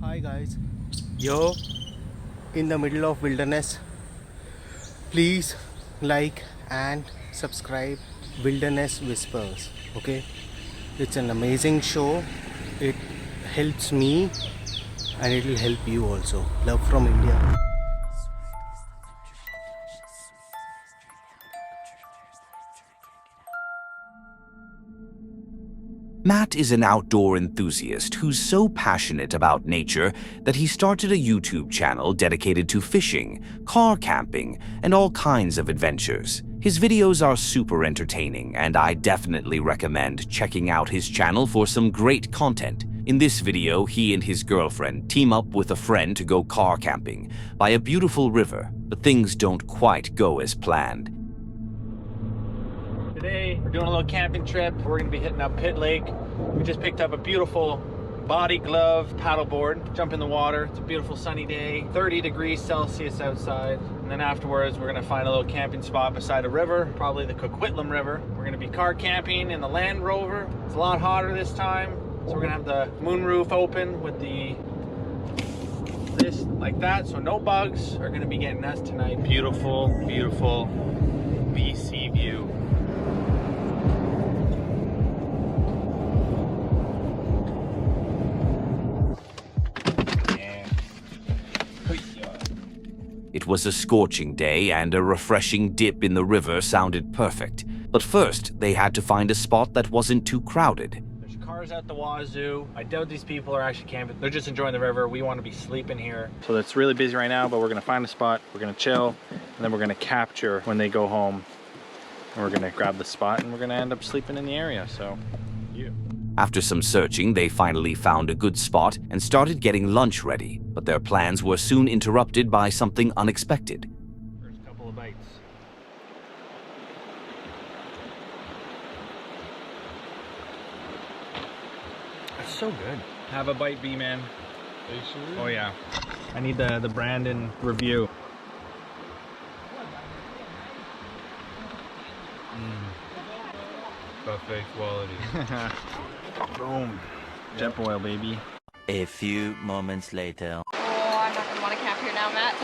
Hi guys, you're in the middle of wilderness. Please like and subscribe Wilderness Whispers. Okay, it's an amazing show. It helps me and it will help you also. Love from India. Matt is an outdoor enthusiast who's so passionate about nature that he started a YouTube channel dedicated to fishing, car camping, and all kinds of adventures. His videos are super entertaining, and I definitely recommend checking out his channel for some great content. In this video, he and his girlfriend team up with a friend to go car camping by a beautiful river, but things don't quite go as planned. Today, we're doing a little camping trip. We're gonna be hitting up Pit Lake. We just picked up a beautiful body glove paddleboard, jump in the water. It's a beautiful sunny day, 30 degrees Celsius outside. And then afterwards, we're gonna find a little camping spot beside a river, probably the Coquitlam River. We're gonna be car camping in the Land Rover. It's a lot hotter this time. So we're gonna have the moonroof open with this like that, so no bugs are gonna be getting us tonight. Beautiful, beautiful BC view. It was a scorching day, and a refreshing dip in the river sounded perfect. But first, they had to find a spot that wasn't too crowded. There's cars at the wazoo. I doubt these people are actually camping. They're just enjoying the river. We want to be sleeping here. So it's really busy right now, but we're gonna find a spot, we're gonna chill, and then we're gonna capture when they go home. And we're gonna grab the spot, and we're gonna end up sleeping in the area, so you. After some searching, they finally found a good spot and started getting lunch ready, but their plans were soon interrupted by something unexpected. First couple of bites. That's so good. Have a bite, B-man. Are you sure? Oh yeah. I need the Brandon review. Buffet quality. Boom. Jet boil, baby. A few moments later. Oh, I'm not gonna want to camp here now, Matt.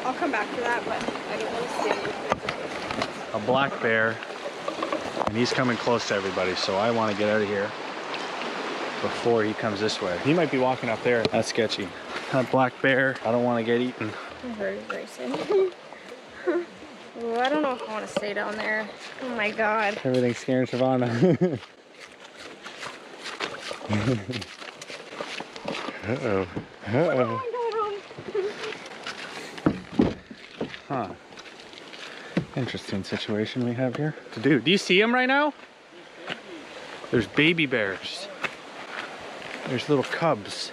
I'll come back to that, but I don't want to stay. A black bear, and he's coming close to everybody, so I want to get out of here before he comes this way. He might be walking up there. That's sketchy. That black bear, I don't want to get eaten. My heart is racing. Ooh, I don't know if I want to stay down there. Oh my god. Everything's scaring Savannah. Uh-oh. Uh-oh. Huh. Interesting situation we have here. Dude, do you see him right now? There's baby bears. There's little cubs.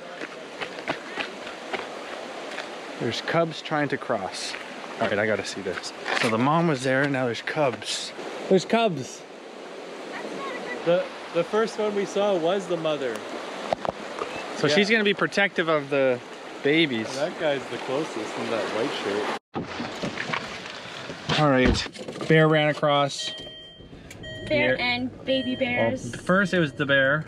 There's cubs trying to cross. All right, I gotta see this. So the mom was there, and now there's cubs. There's cubs. The first one we saw was the mother. So she's gonna be protective of the babies. That guy's the closest in that white shirt. All right, bear ran across. Bear and baby bears. Well, first it was the bear.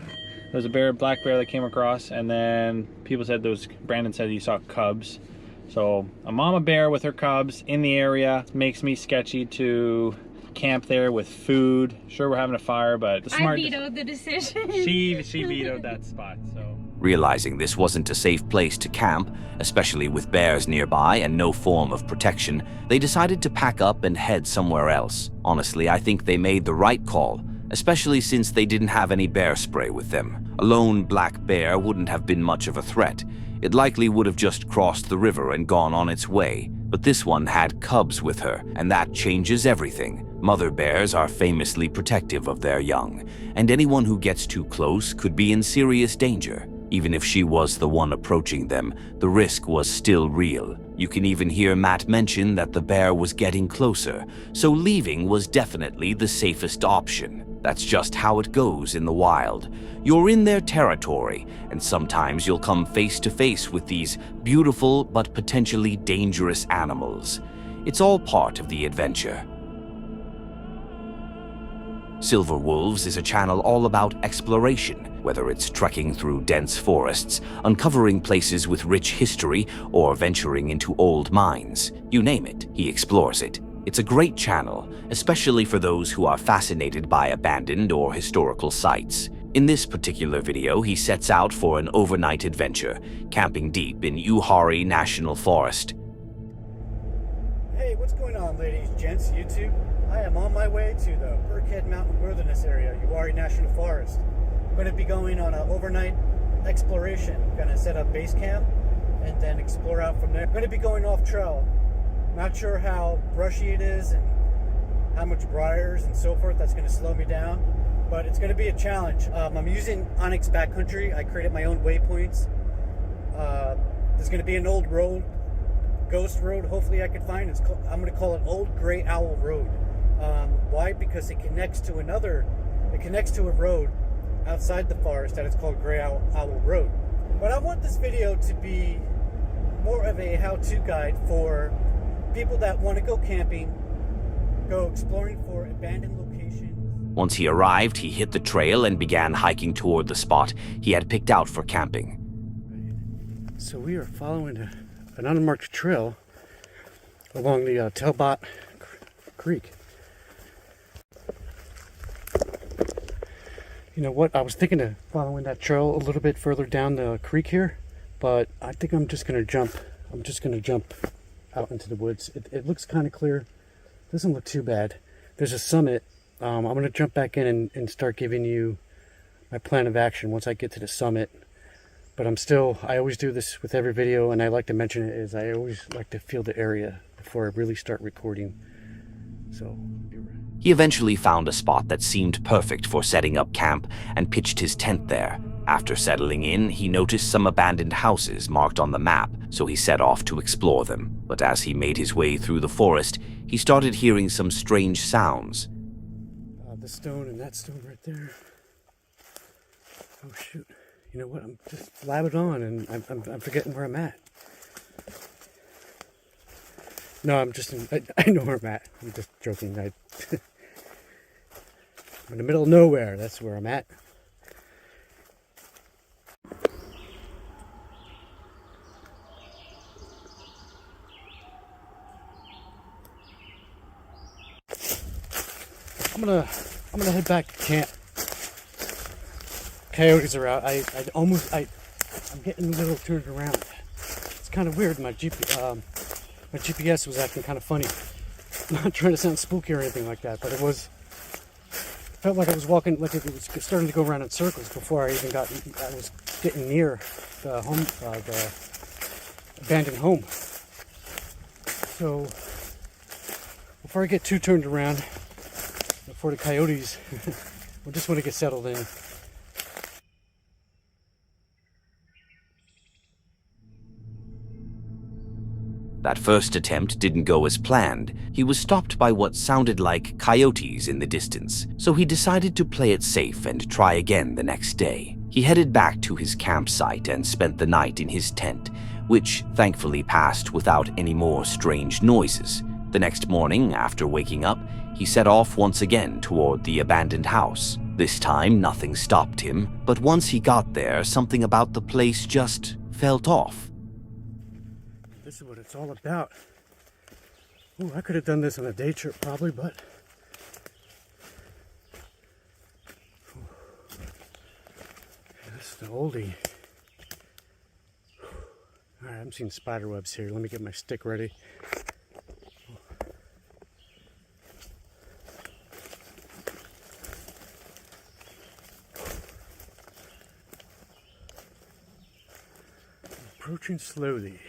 There was a bear, black bear that came across, and then people said Brandon said he saw cubs. So a mama bear with her cubs in the area makes me sketchy to camp there with food. Sure, we're having a fire, but the smart. I vetoed the decision. She vetoed that spot. So Realizing this wasn't a safe place to camp, especially with bears nearby and no form of protection, they decided to pack up and head somewhere else. Honestly, I think they made the right call, especially since they didn't have any bear spray with them. A lone black bear wouldn't have been much of a threat. It likely would have just crossed the river and gone on its way. But this one had cubs with her, and that changes everything. Mother bears are famously protective of their young, and anyone who gets too close could be in serious danger. Even if she was the one approaching them, the risk was still real. You can even hear Matt mention that the bear was getting closer, so leaving was definitely the safest option. That's just how it goes in the wild. You're in their territory, and sometimes you'll come face to face with these beautiful but potentially dangerous animals. It's all part of the adventure. Silver Wolves is a channel all about exploration, whether it's trekking through dense forests, uncovering places with rich history, or venturing into old mines. You name it, he explores it. It's a great channel, especially for those who are fascinated by abandoned or historical sites. In this particular video, he sets out for an overnight adventure, camping deep in Uwharrie National Forest. Hey, what's going on, ladies, gents, YouTube? I am on my way to the Burkhead Mountain Wilderness area, Uwharrie National Forest. I'm going to be going on an overnight exploration. I'm going to set up base camp and then explore out from there. I'm going to be going off trail. Not sure how brushy it is and how much briars and so forth. That's going to slow me down, but it's going to be a challenge. I'm using Onyx Backcountry. I created my own waypoints. There's going to be an old road, ghost road, hopefully I can find. I'm going to call it Old Gray Owl Road. Why? Because it connects to a road outside the forest that is called Gray Owl Road. But I want this video to be more of a how-to guide for people that want to go camping, go exploring for abandoned locations. Once he arrived, he hit the trail and began hiking toward the spot he had picked out for camping. So we are following an unmarked trail along the Talbot Creek. You know what? I was thinking of following that trail a little bit further down the creek here, but I think I'm just going to jump. I'm just going to jump out into the woods. It looks kind of clear. Doesn't look too bad. There's a summit. I'm going to jump back in and start giving you my plan of action once I get to the summit. But I always do this with every video, and I like to mention it, is I always like to feel the area before I really start recording. So, be right. He eventually found a spot that seemed perfect for setting up camp and pitched his tent there. After settling in, he noticed some abandoned houses marked on the map, so he set off to explore them. But as he made his way through the forest, he started hearing some strange sounds. This stone and that stone right there. Oh shoot. You know what? I'm just blabbing on and I'm forgetting where I'm at. No, I know where I'm at. I'm just joking. I'm in the middle of nowhere. That's where I'm at. I'm gonna head back to camp. Coyotes are out. I'm getting a little turned around. It's kind of weird. My GPS was acting kind of funny. I'm not trying to sound spooky or anything like that, but it felt like I was walking, like it was starting to go around in circles before I was getting near the home, the abandoned home. So before I get too turned around, before the coyotes, we just want to get settled in. That first attempt didn't go as planned. He was stopped by what sounded like coyotes in the distance, so he decided to play it safe and try again the next day. He headed back to his campsite and spent the night in his tent, which thankfully passed without any more strange noises. The next morning, after waking up, he set off once again toward the abandoned house. This time, nothing stopped him, but once he got there, something about the place just felt off. This is what it's all about. Ooh, I could have done this on a day trip probably, but this is the oldie. Alright, I'm seeing spider webs here. Let me get my stick ready. Approaching slowly.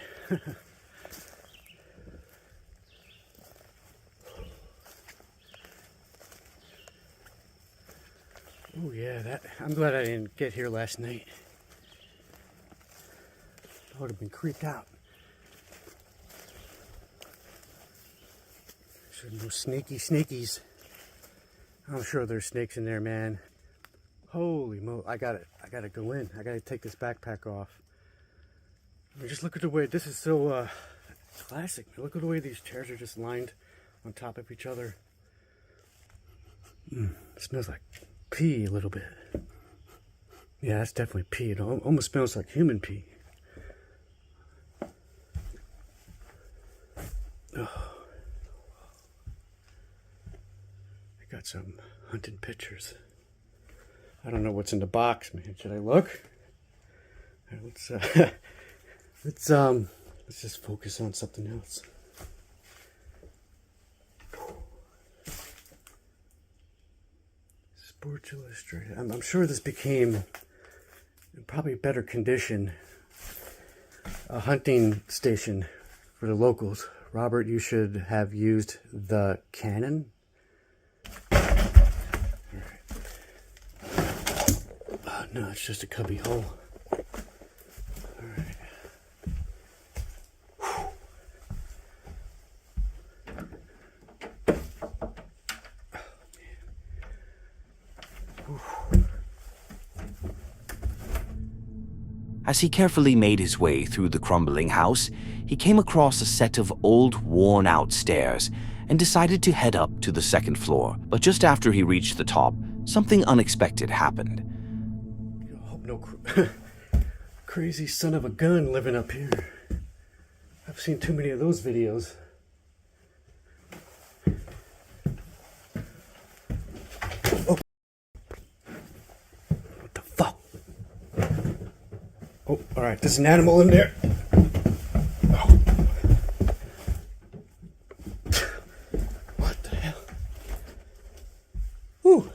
Oh yeah, I'm glad I didn't get here last night. I would have been creeped out. Sure, no sneakies. I'm sure there's snakes in there, man. Holy moly, I gotta go in. I gotta take this backpack off. I mean, just look at the way this is so Classic. Look at the way these chairs are just lined on top of each other. It smells like pee a little bit. Yeah, that's definitely pee. It almost smells like human pee. Oh. I got some hunting pictures. I don't know what's in the box, man. Should I look? All right, let's just focus on something else. Sports Illustrated. I'm sure this became in probably better condition a hunting station for the locals. Robert, you should have used the Canon. No, it's just a cubby hole. Alright. As he carefully made his way through the crumbling house, he came across a set of old, worn-out stairs and decided to head up to the second floor. But just after he reached the top, something unexpected happened. I hope no crazy son of a gun living up here. I've seen too many of those videos. Oh. What the fuck? Oh, alright, there's an animal in there. Oh. What the hell? Whew.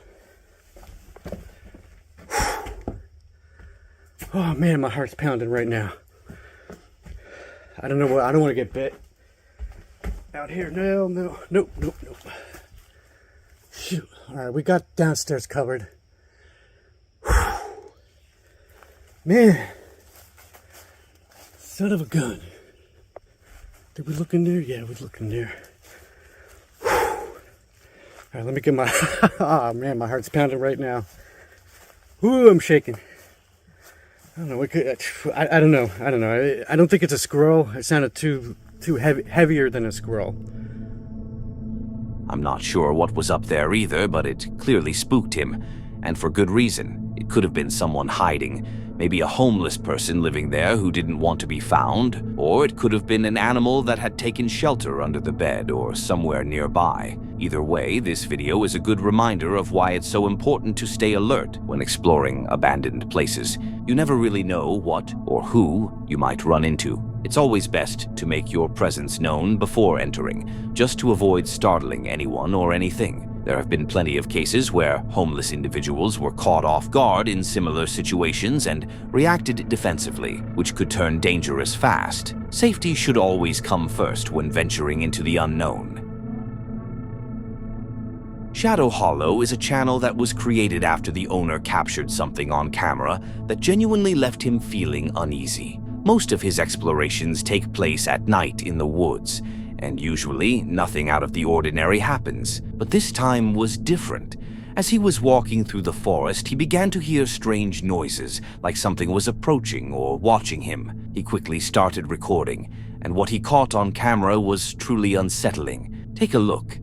Oh man, my heart's pounding right now. I don't know what, I don't want to get bit. Out here, nope. Shoot. Alright, we got downstairs covered. Whew. Man. Son of a gun. Did we look in there? Yeah, we looked in there. Alright, let me get my... oh man, my heart's pounding right now. Ooh, I'm shaking. I don't know. I don't know. I don't think it's a squirrel. It sounded too heavier than a squirrel. I'm not sure what was up there either, but it clearly spooked him, and for good reason. It could have been someone hiding, maybe a homeless person living there who didn't want to be found, or it could have been an animal that had taken shelter under the bed or somewhere nearby. Either way, this video is a good reminder of why it's so important to stay alert when exploring abandoned places. You never really know what or who you might run into. It's always best to make your presence known before entering, just to avoid startling anyone or anything. There have been plenty of cases where homeless individuals were caught off guard in similar situations and reacted defensively, which could turn dangerous fast. Safety should always come first when venturing into the unknown. Shadow Hollow is a channel that was created after the owner captured something on camera that genuinely left him feeling uneasy. Most of his explorations take place at night in the woods, and usually nothing out of the ordinary happens. But this time was different. As he was walking through the forest, he began to hear strange noises, like something was approaching or watching him. He quickly started recording, and what he caught on camera was truly unsettling. Take a look.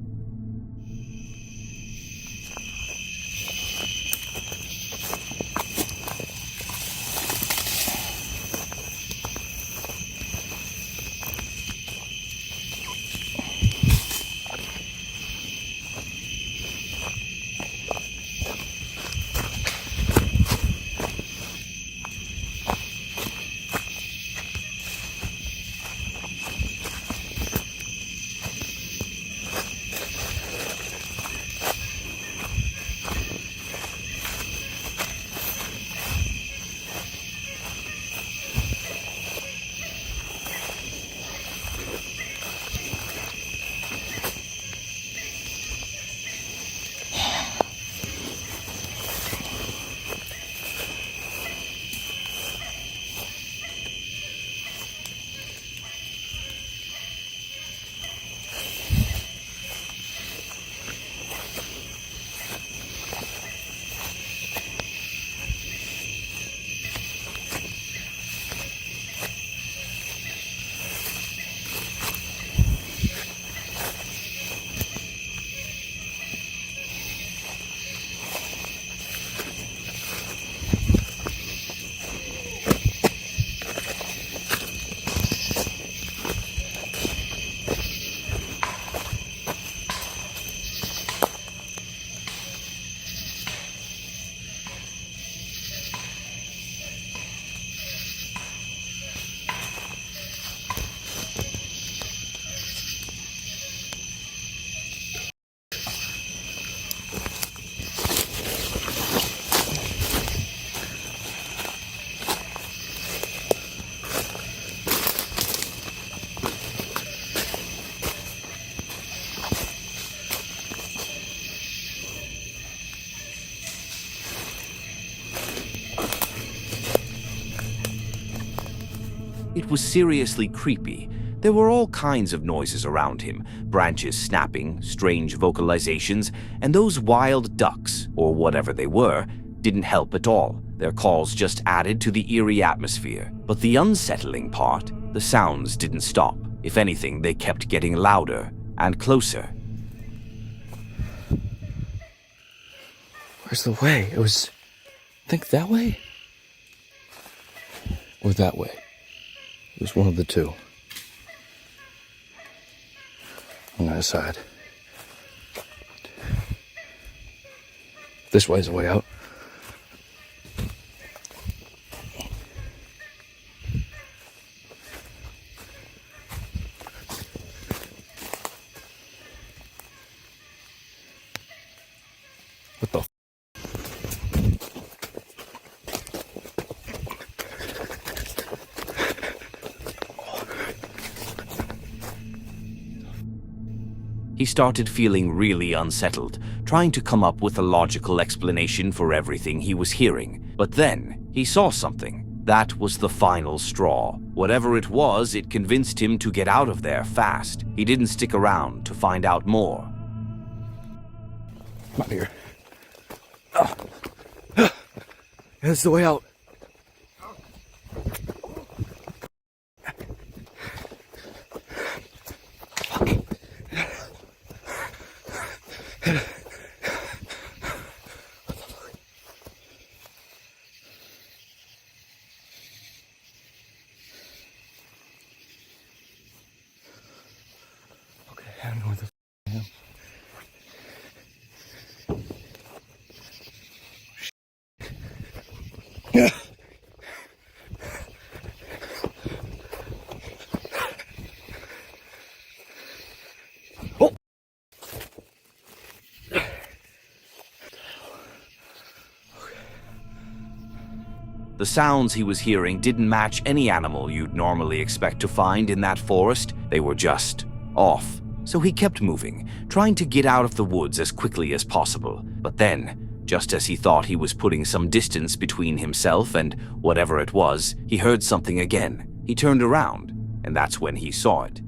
It was seriously creepy. There were all kinds of noises around him, branches snapping, strange vocalizations, and those wild ducks, or whatever they were, didn't help at all. Their calls just added to the eerie atmosphere. But the unsettling part, the sounds didn't stop. If anything, they kept getting louder and closer. Where's the way? It was, I think, that way? Or that way? It was one of the two. On the other side. This way's the way out. What the He started feeling really unsettled, trying to come up with a logical explanation for everything he was hearing. But then, he saw something. That was the final straw. Whatever it was, it convinced him to get out of there fast. He didn't stick around to find out more. I'm out here. That's the way out. Okay, I don't know where the I am. Oh! The sounds he was hearing didn't match any animal you'd normally expect to find in that forest. They were just off. So he kept moving, trying to get out of the woods as quickly as possible. But then, just as he thought he was putting some distance between himself and whatever it was, he heard something again. He turned around, and that's when he saw it.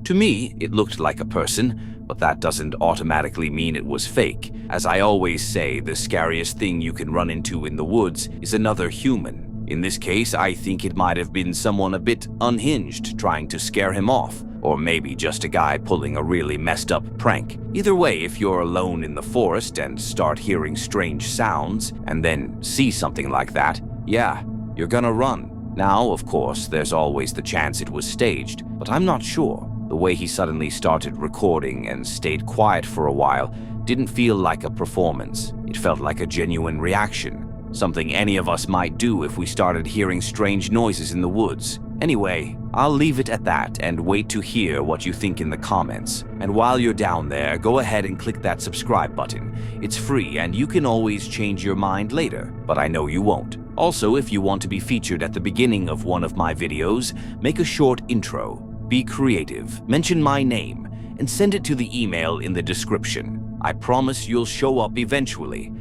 To me, it looked like a person, but that doesn't automatically mean it was fake. As I always say, the scariest thing you can run into in the woods is another human. In this case, I think it might have been someone a bit unhinged trying to scare him off, or maybe just a guy pulling a really messed up prank. Either way, if you're alone in the forest and start hearing strange sounds and then see something like that, yeah, you're gonna run. Now, of course, there's always the chance it was staged, but I'm not sure. The way he suddenly started recording and stayed quiet for a while didn't feel like a performance. It felt like a genuine reaction. Something any of us might do if we started hearing strange noises in the woods. Anyway, I'll leave it at that and wait to hear what you think in the comments. And while you're down there, go ahead and click that subscribe button. It's free and you can always change your mind later, but I know you won't. Also, if you want to be featured at the beginning of one of my videos, make a short intro. Be creative, mention my name, and send it to the email in the description. I promise you'll show up eventually.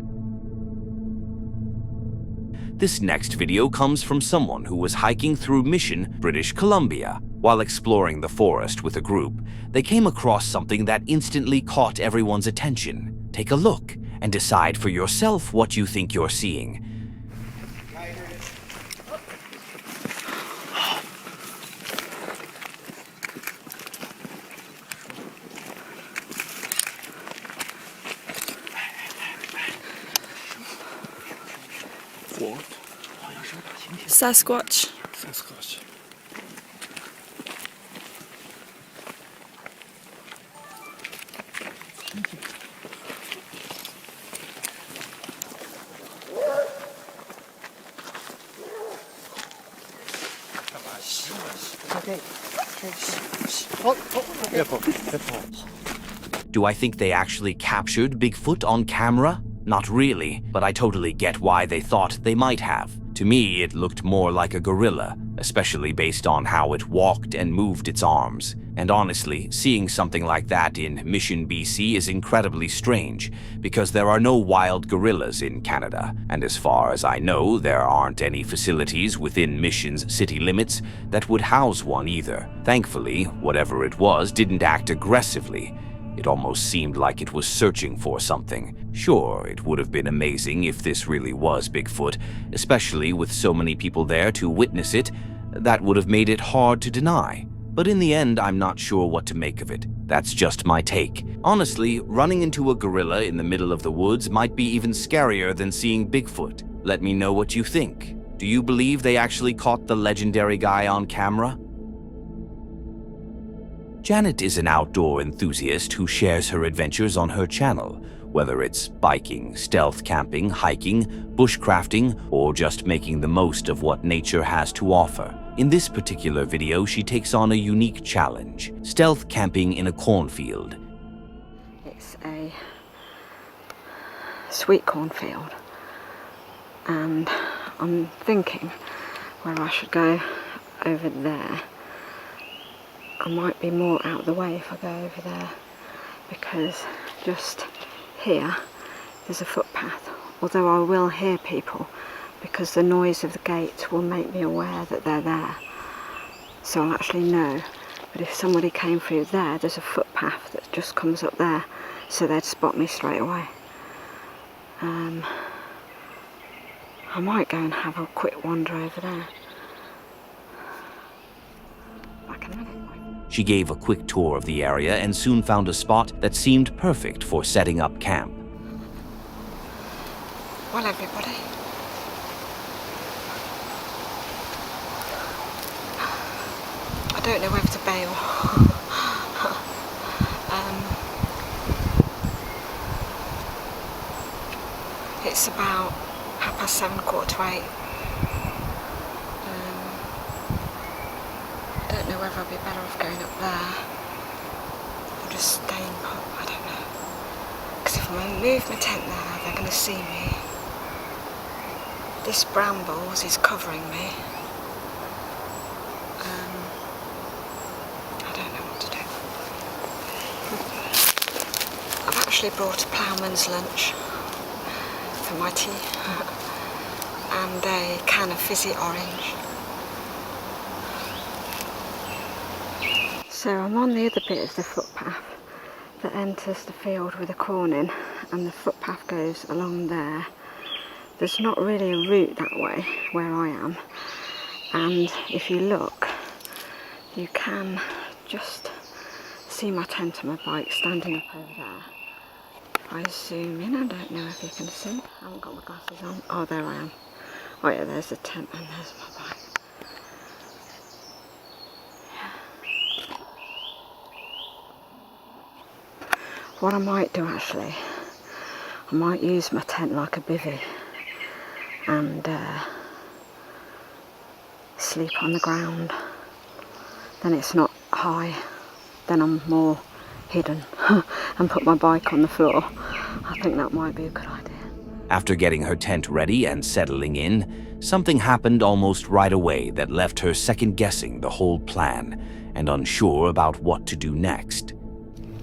This next video comes from someone who was hiking through Mission, British Columbia. While exploring the forest with a group, they came across something that instantly caught everyone's attention. Take a look and decide for yourself what you think you're seeing. Sasquatch. Sasquatch. Do I think they actually captured Bigfoot on camera? Not really, but I totally get why they thought they might have. To me, it looked more like a gorilla, especially based on how it walked and moved its arms. And honestly, seeing something like that in Mission BC is incredibly strange, because there are no wild gorillas in Canada, and as far as I know, there aren't any facilities within Mission's city limits that would house one either. Thankfully, whatever it was didn't act aggressively. It almost seemed like it was searching for something. Sure, it would have been amazing if this really was Bigfoot, especially with so many people there to witness it. That would have made it hard to deny. But in the end, I'm not sure what to make of it. That's just my take. Honestly, running into a gorilla in the middle of the woods might be even scarier than seeing Bigfoot. Let me know what you think. Do you believe they actually caught the legendary guy on camera? Janet is an outdoor enthusiast who shares her adventures on her channel, whether it's biking, stealth camping, hiking, bushcrafting, or just making the most of what nature has to offer. In this particular video, she takes on a unique challenge: stealth camping in a cornfield. It's a sweet cornfield, and I'm thinking where I should go over there. I might be more out of the way if I go over there, because just here there's a footpath, although I will hear people because the noise of the gate will make me aware that they're there, so I'll actually know. But if somebody came through there, there's a footpath that just comes up there, so they'd spot me straight away. I might go and have a quick wander over there. Back in a minute. She gave a quick tour of the area and soon found a spot that seemed perfect for setting up camp. Well, everybody, I don't know whether to bail. It's about 7:30, 8:15. I don't know whether I'd be better off going up there or just staying put. I don't know. Because if I move my tent there, they're going to see me. This brambles is covering me. I don't know what to do. I've actually brought a ploughman's lunch for my tea and a can of fizzy orange. So I'm on the other bit of the footpath that enters the field with a corn in, and the footpath goes along there. There's not really a route that way where I am, and if you look, you can just see my tent and my bike standing up over there. If I zoom in, I don't know if you can see. I haven't got my glasses on. Oh, there I am. Oh yeah, there's the tent and there's my bike. What I might do actually, I might use my tent like a bivvy and sleep on the ground. Then it's not high, then I'm more hidden and put my bike on the floor. I think that might be a good idea. After getting her tent ready and settling in, something happened almost right away that left her second-guessing the whole plan and unsure about what to do next.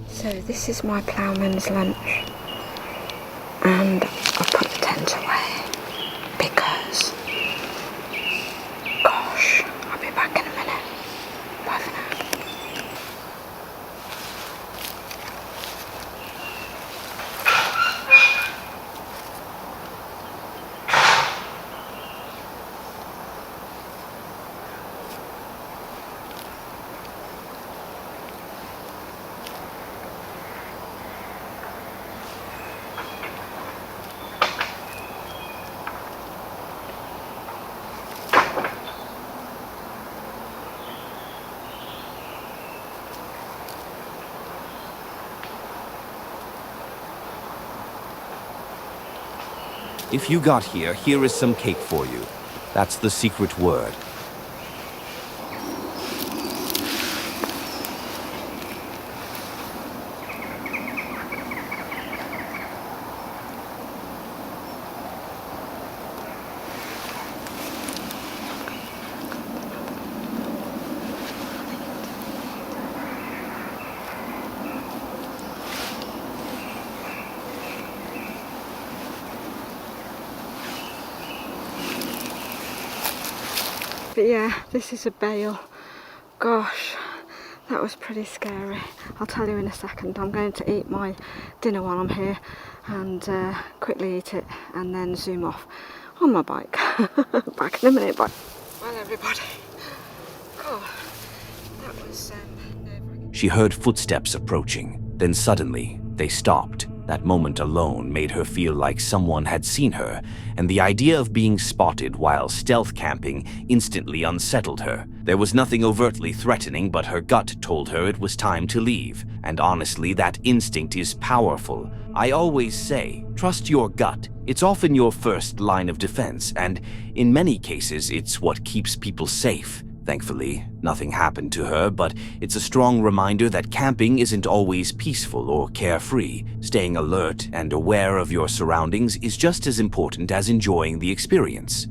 So this is my ploughman's lunch, and I put the tent away because, gosh, I'll be back in a minute. Bye for now. If you got here, here is some cake for you. That's the secret word. But yeah, this is a bale. Gosh, that was pretty scary. I'll tell you in a second. I'm going to eat my dinner while I'm here and quickly eat it and then zoom off on my bike. Back in a minute, bye. Well, everybody. God, that was nerve-wracking. She heard footsteps approaching. Then suddenly, they stopped. That moment alone made her feel like someone had seen her, and the idea of being spotted while stealth camping instantly unsettled her. There was nothing overtly threatening, but her gut told her it was time to leave. And honestly, that instinct is powerful. I always say, trust your gut. It's often your first line of defense, and in many cases, it's what keeps people safe. Thankfully, nothing happened to her, but it's a strong reminder that camping isn't always peaceful or carefree. Staying alert and aware of your surroundings is just as important as enjoying the experience.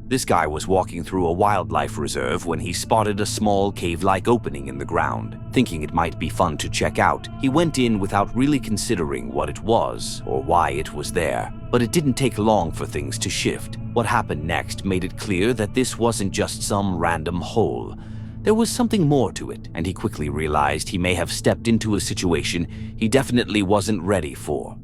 This guy was walking through a wildlife reserve when he spotted a small cave-like opening in the ground. Thinking it might be fun to check out, he went in without really considering what it was or why it was there. But it didn't take long for things to shift. What happened next made it clear that this wasn't just some random hole. There was something more to it, and he quickly realized he may have stepped into a situation he definitely wasn't ready for.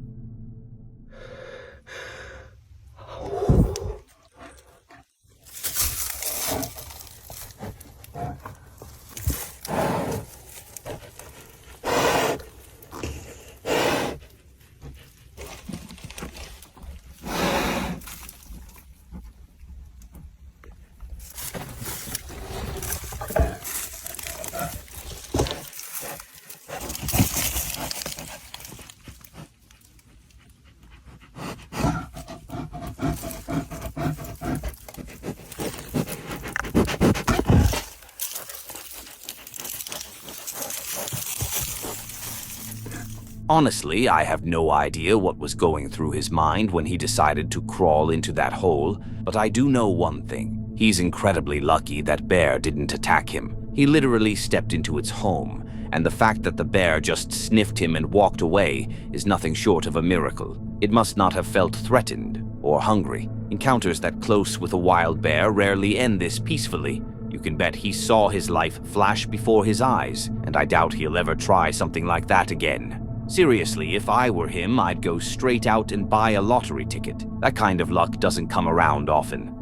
Honestly, I have no idea what was going through his mind when he decided to crawl into that hole, but I do know one thing. He's incredibly lucky that bear didn't attack him. He literally stepped into its home, and the fact that the bear just sniffed him and walked away is nothing short of a miracle. It must not have felt threatened or hungry. Encounters that close with a wild bear rarely end this peacefully. You can bet he saw his life flash before his eyes, and I doubt he'll ever try something like that again. Seriously, if I were him, I'd go straight out and buy a lottery ticket. That kind of luck doesn't come around often.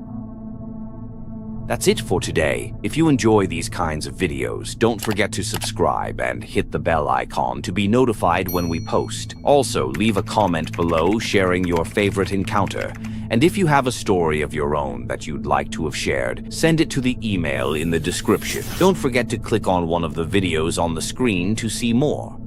That's it for today. If you enjoy these kinds of videos, don't forget to subscribe and hit the bell icon to be notified when we post. Also, leave a comment below sharing your favorite encounter. And if you have a story of your own that you'd like to have shared, send it to the email in the description. Don't forget to click on one of the videos on the screen to see more.